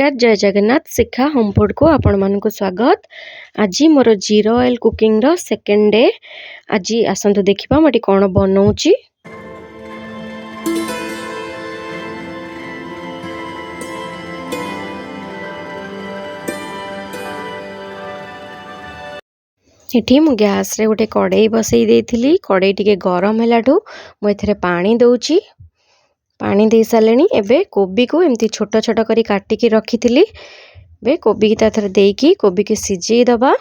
नमस्कार जय जगन्नाथ शिखा home food को आपण मानक स्वागत। आज मोर जीरो ऑयल कुकिंग रो सेकेंड डे। आज आसंतु देखिबा मटी कोन बनौची। एठी मु गैस रे गोटे कड़ाई बसई देइथिली। कड़ाई टिके गरम हेलाठू मु एथरे पानी दउची। पानी दे सारे एबे कोबी को एमती छोट छोट करी काटिकी रखी। बे कोबी की ताथरे देकी कोबी की सिझे दबा।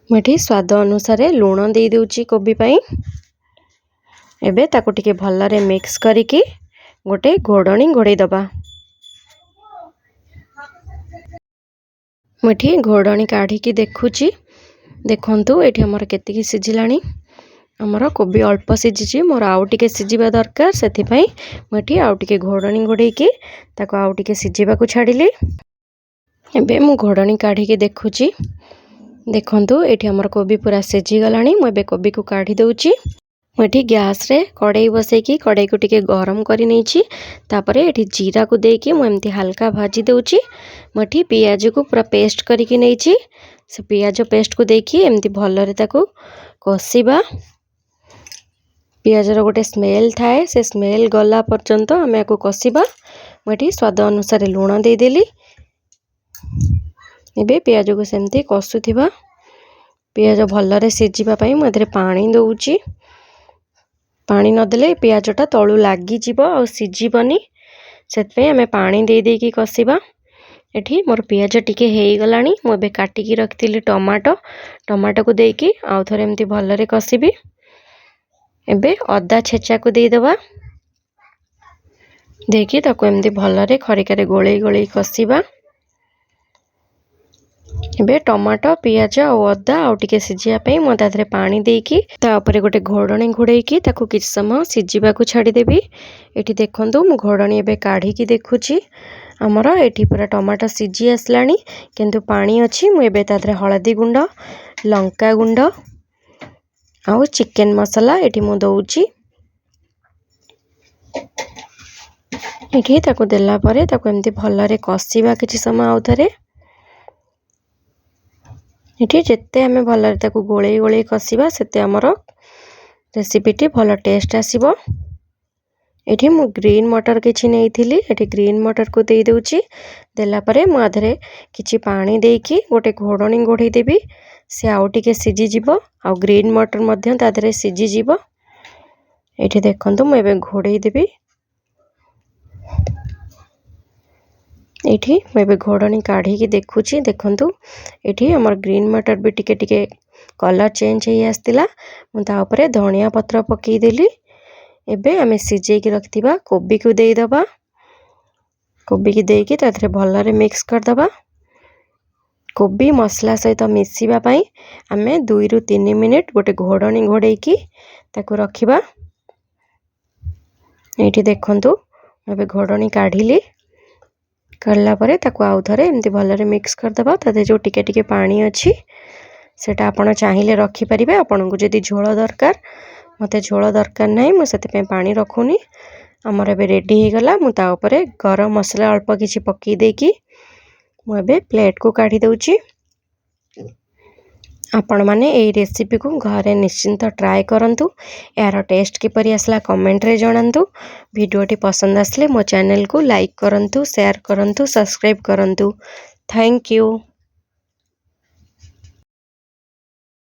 मुठी स्वाद अनुसार लूण दे देउची कोबी पई। एबे ताको टिके भल्लारे मिक्स करिकी गोटे घोड़नी घोड़े दबा। मुठी घोड़नी काढ़ी की देखुची। देखंतु एठी हमर केतिकी सिझिलानी। हमर कोबी अल्प सिझी मोर आउ टिके सिझिबा दरकार। सेथि पई मुठी आउ टिके घोड़नी घोड़े की ताको आउ टिके सिझिबा को छाडिली। एबे मु घोड़नी काढ़ी की देखुची। देखंतु एठी हमर कोबी पूरा सिझी गलानी। मु एबे कोबी को काढ़ी दउची। मुठी गैस रे कड़ाई बसई की कड़ाई को टिके गरम करी नेची। तापरे एठी जीरा को देकी मु एमती हल्का भाजी दउची। मुठी पियाज को पूरा पेस्ट करी की नेची। से पियाज पेस्ट को देकी एमती भल्लरे ताको कसिबा। पियाज रो गोटे स्मेल थाए। से स्मेल गला पर्यंत आमे को कसिबा। मुठी स्वाद अनुसार लूण दे देली। एबे पियाज को सेमती कसुथिबा। पियाज भल्लरे सिझिबा पई मु एथरे पानी दउची। पानी न देले पियाजटा तळु लागी जिवो आ सिझिबनी। सेत पे आमे पानी दे दे की कसिबा। एठी मोर पियाज टिके हेई गलानी। मु एबे काटी की रखतिली टमाटो को देकी आ थरे एमती भल्लरे कसिबी। एबे अदा छेचा को दे दबा। देखी ताको एमती भल्लरे खरिकारे गोळेई गोळेई कसिबा। एबे टमाटो पियाज और अदा आउ टिके सिझिया पई मु ताथरे पानी देकी ता ऊपर गोटे घोड़नी घोड़े की ताको किछ समय सिझिबा को छाडी देबी। एठी देखंतु मु घोड़नी एबे काढ़ी की देखुची। हमर एठी पूरा टमाटो सिझी आसलानी किंतु पानी अछि। मु एबे ताथरे हळदी गुंड लंका गुंड आउ चिकन मसाला एठी मु दउची। एठी ताको देला परे ताको एमती भल्लरे कसिबा किछ समय आउ थरे। एठी जेते हमें भल्लरे ताको गोळेई गोळेई कसिबा सेते हमर रेसिपीटी भल टेस्ट आसीबो। एठी मु ग्रीन मटर किछि नेइथिली। एठी ग्रीन मटर को दे देउची। देला परे मु आधरे किछि पानी देकी गोटे घोड़नी घोड़े देबी। से आउ टिके सिझी जिवो आ ग्रीन मटर मध्य ताधरे सिझी जिवो। एठी देखंतु मु एबे घोड़ेई देबी। एठी मु एबे घोड़नी काढ़ी की देखुची। देखंतु एठी हमर ग्रीन मटर भी टिके टिके कलर चेंज हेई आस्तिला। मु ता ऊपर धनिया पत्र पकेई देली। एबे आमे सिझे की रखतिबा कोबी को देई दबा। कोबी की देकी ताथरे भल्लरे मिक्स कर दबा। कोबी मसला सहित मिसिबा पई आमे 2 रु 3 मिनिट गोटे घोड़नी घोड़े की ताको रखिबा। एठी देखंतु एबे घोड़नी काढिली। करला परे ताको आउ थरे एमती भल्लरे मिक्स कर दबा। ताते जो टिके टिके पानी अछि सेटा आपण चाहिले रखि परिबे। आपण को जदी झोल दरकार मते झोल दरकार नै मु सेते पे पानी रखुनी। हमर एबे रेडी हे गला। मु ता ऊपर गरम मसला अल्प किछि पक्की देकी मु एबे प्लेट को काढी दउची। आपण माने एई रेसिपी को घरे निश्चिंत ट्राई करंतु। यार टेस्ट किपरि आसला कमेंट रे जणांतु। वीडियोटी पसंद आसले मो चैनल को लाइक करंतु शेयर करंतु सब्सक्राइब करंतु। Thank you.